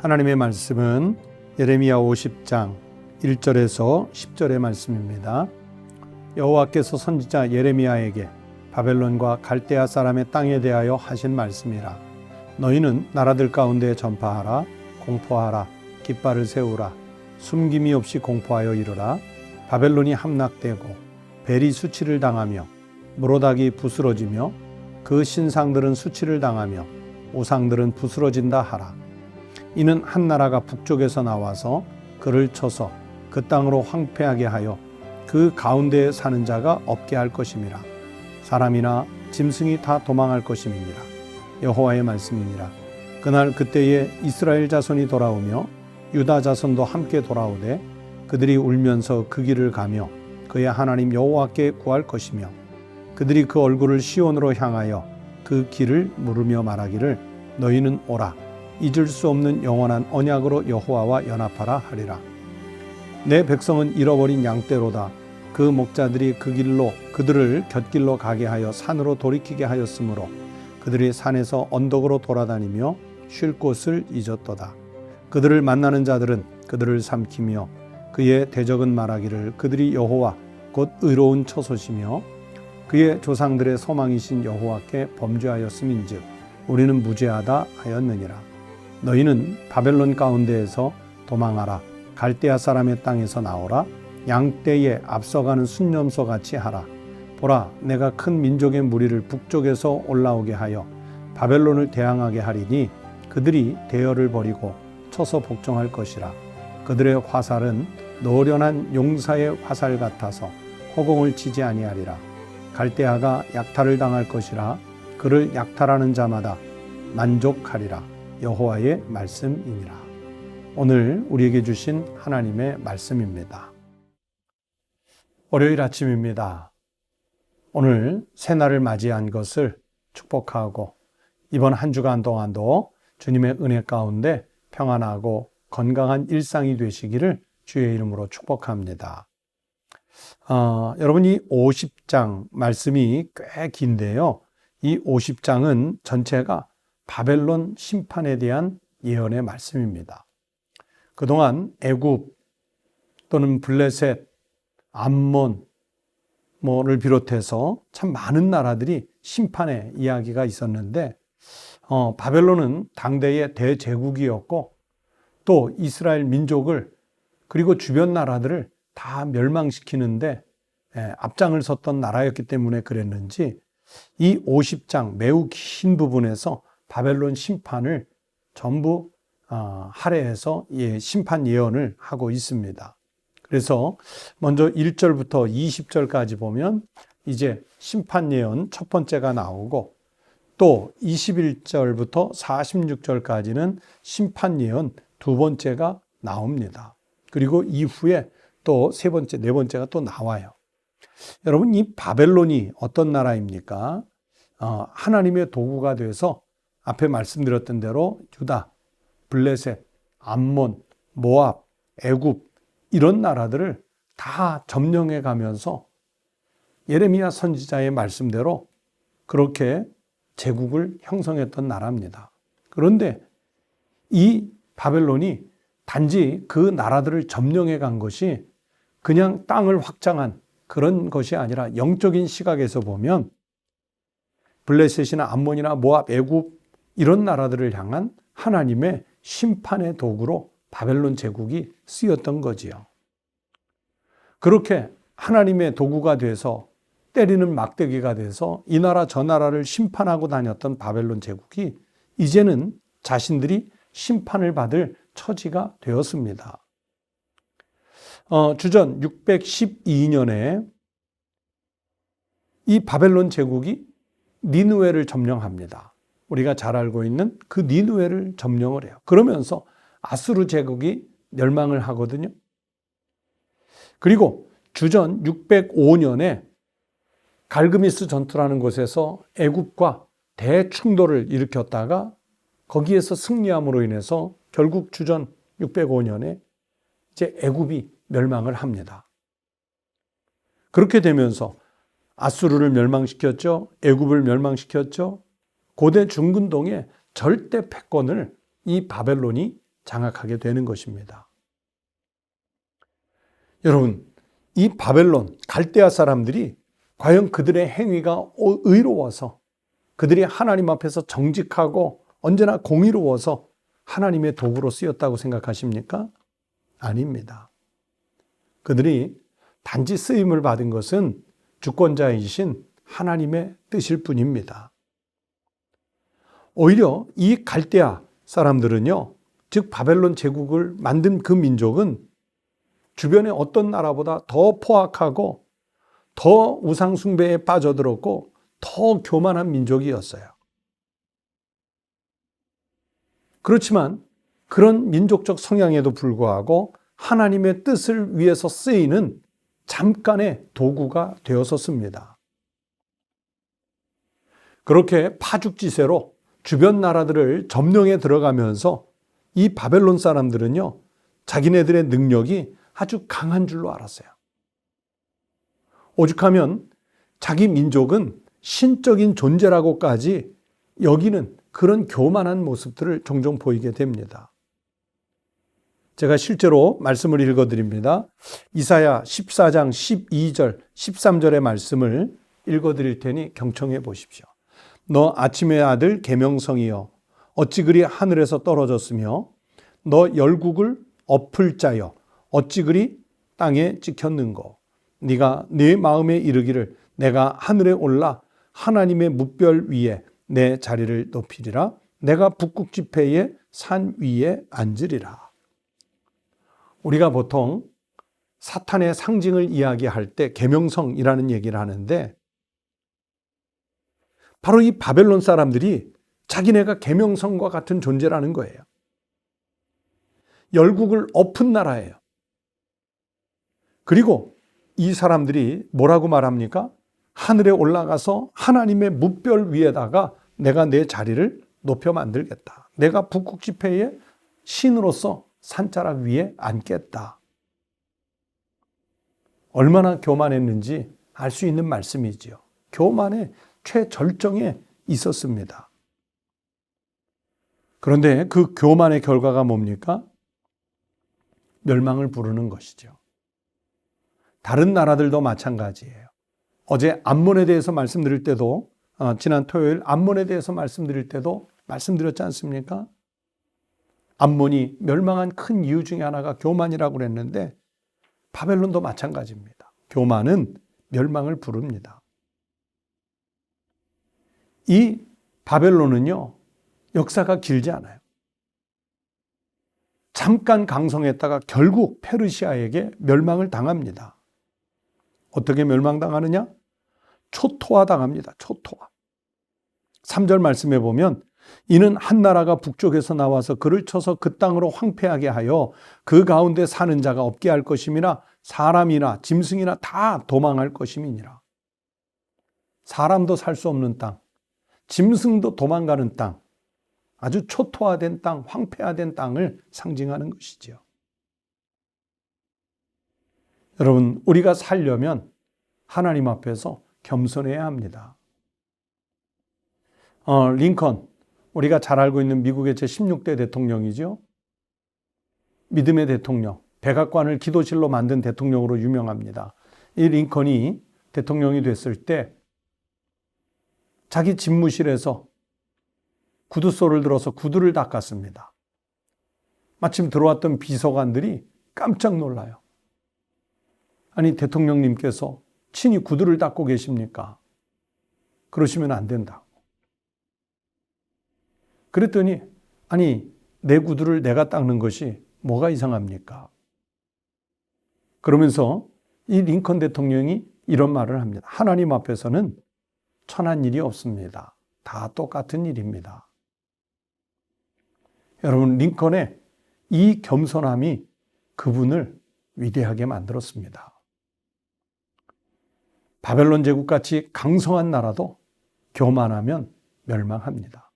하나님의 말씀은 예레미야 50장 1절에서 10절의 말씀입니다. 여호와께서 선지자 예레미야에게 바벨론과 갈대아 사람의 땅에 대하여 하신 말씀이라. 너희는 나라들 가운데 전파하라. 공포하라. 깃발을 세우라. 숨김이 없이 공포하여 이르라. 바벨론이 함락되고 벨이 수치를 당하며 무로닥이 부스러지며 그 신상들은 수치를 당하며 우상들은 부스러진다 하라. 이는 한 나라가 북쪽에서 나와서 그를 쳐서 그 땅으로 황폐하게 하여 그 가운데에 사는 자가 없게 할 것임이라. 사람이나 짐승이 다 도망할 것임이니라. 여호와의 말씀이니라. 그날 그때에 이스라엘 자손이 돌아오며 유다 자손도 함께 돌아오되 그들이 울면서 그 길을 가며 그의 하나님 여호와께 구할 것이며 그들이 그 얼굴을 시온으로 향하여 그 길을 물으며 말하기를 너희는 오라. 잊을 수 없는 영원한 언약으로 여호와와 연합하라 하리라. 내 백성은 잃어버린 양떼로다. 그 목자들이 그 길로 그들을 곁길로 가게 하여 산으로 돌이키게 하였으므로 그들이 산에서 언덕으로 돌아다니며 쉴 곳을 잊었도다. 그들을 만나는 자들은 그들을 삼키며 그의 대적은 말하기를 그들이 여호와 곧 의로운 처소시며 그의 조상들의 소망이신 여호와께 범죄하였음인즉 우리는 무죄하다 하였느니라. 너희는 바벨론 가운데에서 도망하라. 갈대아 사람의 땅에서 나오라. 양떼에 앞서가는 순념소 같이 하라. 보라, 내가 큰 민족의 무리를 북쪽에서 올라오게 하여 바벨론을 대항하게 하리니 그들이 대열을 벌이고 쳐서 복종할 것이라. 그들의 화살은 노련한 용사의 화살 같아서 허공을 치지 아니하리라. 갈대아가 약탈을 당할 것이라. 그를 약탈하는 자마다 만족하리라. 여호와의 말씀이니라. 오늘 우리에게 주신 하나님의 말씀입니다. 월요일 아침입니다. 오늘 새날을 맞이한 것을 축복하고 이번 한 주간 동안도 주님의 은혜 가운데 평안하고 건강한 일상이 되시기를 주의 이름으로 축복합니다. 여러분, 이 50장 말씀이 꽤 긴데요. 이 50장은 전체가 바벨론 심판에 대한 예언의 말씀입니다. 그동안 애굽 또는 블레셋, 암몬을 비롯해서 참 많은 나라들이 심판의 이야기가 있었는데 바벨론은 당대의 대제국이었고 또 이스라엘 민족을 그리고 주변 나라들을 다 멸망시키는데 앞장을 섰던 나라였기 때문에 그랬는지 이 50장 매우 긴 부분에서 바벨론 심판을 전부 할애해서 심판 예언을 하고 있습니다. 그래서 먼저 1절부터 20절까지 보면 이제 심판 예언 첫 번째가 나오고 또 21절부터 46절까지는 심판 예언 두 번째가 나옵니다. 그리고 이후에 또 세 번째, 네 번째가 또 나와요. 여러분, 이 바벨론이 어떤 나라입니까? 하나님의 도구가 돼서 앞에 말씀드렸던 대로 유다, 블레셋, 암몬, 모압, 애굽 이런 나라들을 다 점령해 가면서 예레미야 선지자의 말씀대로 그렇게 제국을 형성했던 나라입니다. 그런데 이 바벨론이 단지 그 나라들을 점령해 간 것이 그냥 땅을 확장한 그런 것이 아니라 영적인 시각에서 보면 블레셋이나 암몬이나 모압, 애굽 이런 나라들을 향한 하나님의 심판의 도구로 바벨론 제국이 쓰였던 거지요. 그렇게 하나님의 도구가 돼서 때리는 막대기가 돼서 이 나라 저 나라를 심판하고 다녔던 바벨론 제국이 이제는 자신들이 심판을 받을 처지가 되었습니다. 주전 612년에 이 바벨론 제국이 니느웨를 점령합니다. 우리가 잘 알고 있는 그 니느웨를 점령을 해요. 그러면서 아수르 제국이 멸망을 하거든요. 그리고 주전 605년에 갈그미스 전투라는 곳에서 애굽과 대충돌을 일으켰다가 거기에서 승리함으로 인해서 결국 주전 605년에 이제 애굽이 멸망을 합니다. 그렇게 되면서 아수르를 멸망시켰죠. 애굽을 멸망시켰죠. 고대 중근동의 절대 패권을 이 바벨론이 장악하게 되는 것입니다. 여러분, 이 바벨론, 갈대아 사람들이 과연 그들의 행위가 의로워서, 그들이 하나님 앞에서 정직하고 언제나 공의로워서 하나님의 도구로 쓰였다고 생각하십니까? 아닙니다. 그들이 단지 쓰임을 받은 것은 주권자이신 하나님의 뜻일 뿐입니다. 오히려 이 갈대아 사람들은요, 즉 바벨론 제국을 만든 그 민족은 주변의 어떤 나라보다 더 포악하고 더 우상숭배에 빠져들었고 더 교만한 민족이었어요. 그렇지만 그런 민족적 성향에도 불구하고 하나님의 뜻을 위해서 쓰이는 잠깐의 도구가 되었었습니다. 그렇게 파죽지세로 주변 나라들을 점령해 들어가면서 이 바벨론 사람들은요, 자기네들의 능력이 아주 강한 줄로 알았어요. 오죽하면 자기 민족은 신적인 존재라고까지 여기는 그런 교만한 모습들을 종종 보이게 됩니다. 제가 실제로 말씀을 읽어드립니다. 이사야 14장 12절, 13절의 말씀을 읽어드릴 테니 경청해 보십시오. 너 아침의 아들 계명성이여 어찌 그리 하늘에서 떨어졌으며 너 열국을 엎을 자여 어찌 그리 땅에 찍혔는고 네가 네 마음에 이르기를 내가 하늘에 올라 하나님의 뭇별 위에 내 자리를 높이리라 내가 북극 지폐의 산 위에 앉으리라. 우리가 보통 사탄의 상징을 이야기할 때 계명성이라는 얘기를 하는데 바로 이 바벨론 사람들이 자기네가 계명성과 같은 존재라는 거예요. 열국을 엎은 나라예요. 그리고 이 사람들이 뭐라고 말합니까? 하늘에 올라가서 하나님의 뭇별 위에다가 내가 내 자리를 높여 만들겠다. 내가 북극 지폐의 신으로서 산자락 위에 앉겠다. 얼마나 교만했는지 알 수 있는 말씀이지요. 교만의 최절정에 있었습니다. 그런데 그 교만의 결과가 뭡니까? 멸망을 부르는 것이죠. 다른 나라들도 마찬가지예요. 어제 암몬에 대해서 말씀드릴 때도 지난 토요일 암몬에 대해서 말씀드릴 때도 말씀드렸지 않습니까? 암몬이 멸망한 큰 이유 중에 하나가 교만이라고 그랬는데 바벨론도 마찬가지입니다. 교만은 멸망을 부릅니다. 이 바벨론은요, 역사가 길지 않아요. 잠깐 강성했다가 결국 페르시아에게 멸망을 당합니다. 어떻게 멸망당하느냐? 초토화당합니다. 초토화. 3절 말씀에 보면 이는 한 나라가 북쪽에서 나와서 그를 쳐서 그 땅으로 황폐하게 하여 그 가운데 사는 자가 없게 할 것임이나 사람이나 짐승이나 다 도망할 것임이니라. 사람도 살 수 없는 땅, 짐승도 도망가는 땅, 아주 초토화된 땅, 황폐화된 땅을 상징하는 것이지요. 여러분, 우리가 살려면 하나님 앞에서 겸손해야 합니다. 링컨, 우리가 잘 알고 있는 미국의 제16대 대통령이죠. 믿음의 대통령, 백악관을 기도실로 만든 대통령으로 유명합니다. 이 링컨이 대통령이 됐을 때 자기 집무실에서 구두소를 들어서 구두를 닦았습니다. 마침 들어왔던 비서관들이 깜짝 놀라요. 아니, 대통령님께서 친히 구두를 닦고 계십니까? 그러시면 안 된다. 그랬더니 아니, 내 구두를 내가 닦는 것이 뭐가 이상합니까? 그러면서 이 링컨 대통령이 이런 말을 합니다. 하나님 앞에서는 천한 일이 없습니다. 다 똑같은 일입니다. 여러분, 링컨의 이 겸손함이 그분을 위대하게 만들었습니다. 바벨론 제국같이 강성한 나라도 교만하면 멸망합니다.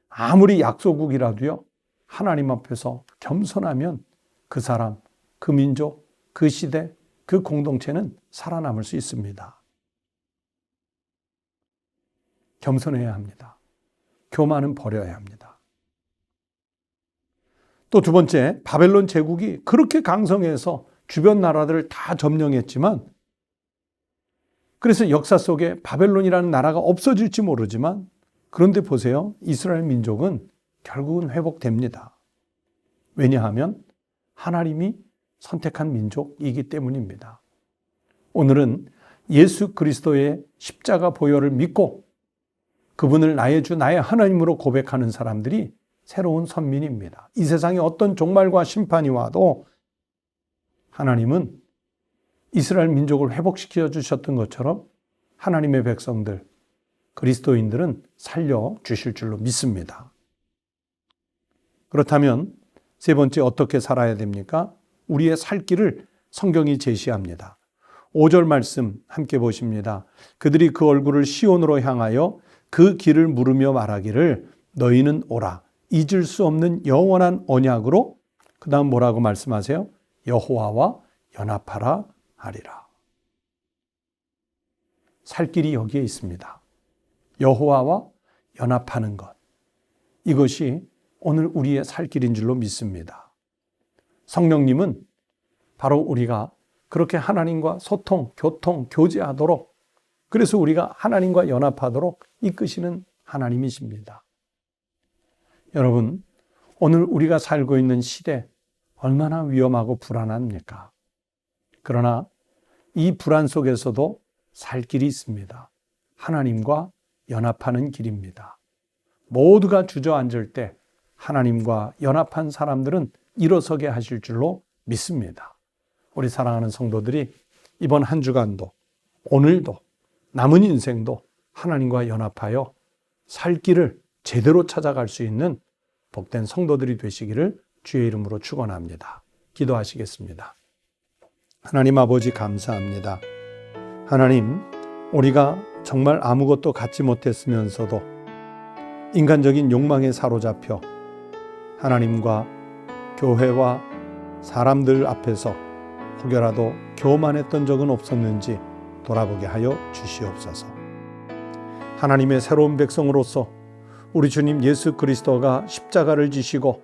아무리 약소국이라도요, 하나님 앞에서 겸손하면 그 사람, 그 민족, 그 시대, 그 공동체는 살아남을 수 있습니다. 겸손해야 합니다. 교만은 버려야 합니다. 또 두 번째, 바벨론 제국이 그렇게 강성해서 주변 나라들을 다 점령했지만, 그래서 역사 속에 바벨론이라는 나라가 없어질지 모르지만, 그런데 보세요. 이스라엘 민족은 결국은 회복됩니다. 왜냐하면 하나님이 선택한 민족이기 때문입니다. 오늘은 예수 그리스도의 십자가 보혈을 믿고 그분을 나의 주, 나의 하나님으로 고백하는 사람들이 새로운 선민입니다. 이 세상에 어떤 종말과 심판이 와도 하나님은 이스라엘 민족을 회복시켜 주셨던 것처럼 하나님의 백성들, 그리스도인들은 살려주실 줄로 믿습니다. 그렇다면 세 번째, 어떻게 살아야 됩니까? 우리의 살 길을 성경이 제시합니다. 5절 말씀 함께 보십니다. 그들이 그 얼굴을 시온으로 향하여 그 길을 물으며 말하기를 너희는 오라. 잊을 수 없는 영원한 언약으로, 그 다음 뭐라고 말씀하세요? 여호와와 연합하라 하리라. 살 길이 여기에 있습니다. 여호와와 연합하는 것. 이것이 오늘 우리의 살 길인 줄로 믿습니다. 성령님은 바로 우리가 그렇게 하나님과 소통, 교통, 교제하도록, 그래서 우리가 하나님과 연합하도록 이끄시는 하나님이십니다. 여러분, 오늘 우리가 살고 있는 시대 얼마나 위험하고 불안합니까? 그러나 이 불안 속에서도 살 길이 있습니다. 하나님과 연합하는 길입니다. 모두가 주저앉을 때 하나님과 연합한 사람들은 일어서게 하실 줄로 믿습니다. 우리 사랑하는 성도들이 이번 한 주간도, 오늘도, 남은 인생도 하나님과 연합하여 살 길을 제대로 찾아갈 수 있는 복된 성도들이 되시기를 주의 이름으로 축원합니다. 기도하시겠습니다. 하나님 아버지, 감사합니다. 하나님, 우리가 정말 아무것도 갖지 못했으면서도 인간적인 욕망에 사로잡혀 하나님과 교회와 사람들 앞에서 혹여라도 교만했던 적은 없었는지 돌아보게 하여 주시옵소서. 하나님의 새로운 백성으로서 우리 주님 예수 그리스도가 십자가를 지시고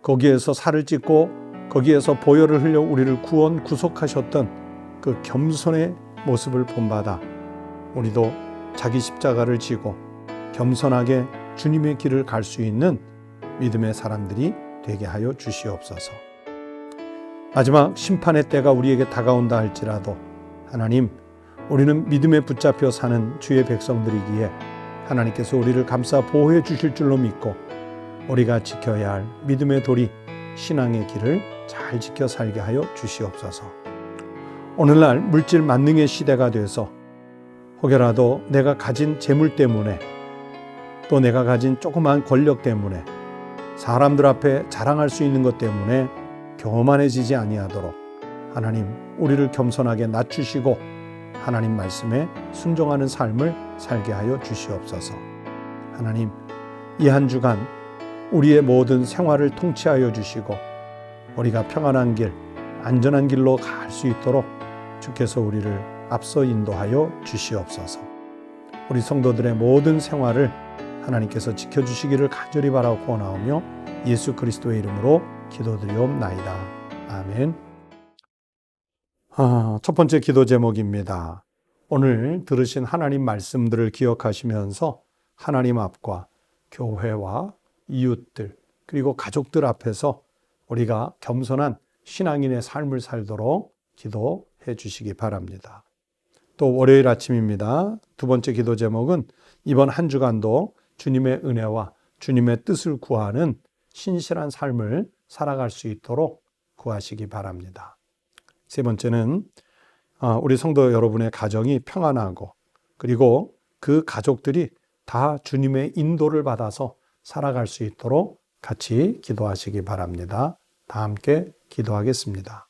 거기에서 살을 찢고 거기에서 보혈을 흘려 우리를 구원 구속하셨던 그 겸손의 모습을 본받아 우리도 자기 십자가를 지고 겸손하게 주님의 길을 갈 수 있는 믿음의 사람들이 되게 하여 주시옵소서. 마지막 심판의 때가 우리에게 다가온다 할지라도 하나님, 우리는 믿음에 붙잡혀 사는 주의 백성들이기에 하나님께서 우리를 감싸 보호해 주실 줄로 믿고 우리가 지켜야 할 믿음의 도리, 신앙의 길을 잘 지켜 살게 하여 주시옵소서. 오늘날 물질 만능의 시대가 돼서 혹여라도 내가 가진 재물 때문에, 또 내가 가진 조그만 권력 때문에, 사람들 앞에 자랑할 수 있는 것 때문에 교만해지지 아니하도록 하나님, 우리를 겸손하게 낮추시고 하나님 말씀에 순종하는 삶을 살게 하여 주시옵소서. 하나님, 이 한 주간 우리의 모든 생활을 통치하여 주시고 우리가 평안한 길, 안전한 길로 갈 수 있도록 주께서 우리를 앞서 인도하여 주시옵소서. 우리 성도들의 모든 생활을 하나님께서 지켜주시기를 간절히 바라고 원하오며 예수 그리스도의 이름으로 기도드리옵나이다. 아멘. 첫 번째 기도 제목입니다. 오늘 들으신 하나님 말씀들을 기억하시면서 하나님 앞과 교회와 이웃들 그리고 가족들 앞에서 우리가 겸손한 신앙인의 삶을 살도록 기도해 주시기 바랍니다. 또 월요일 아침입니다. 두 번째 기도 제목은 이번 한 주간도 주님의 은혜와 주님의 뜻을 구하는 신실한 삶을 살아갈 수 있도록 구하시기 바랍니다. 세 번째는 우리 성도 여러분의 가정이 평안하고 그리고 그 가족들이 다 주님의 인도를 받아서 살아갈 수 있도록 같이 기도하시기 바랍니다. 다 함께 기도하겠습니다.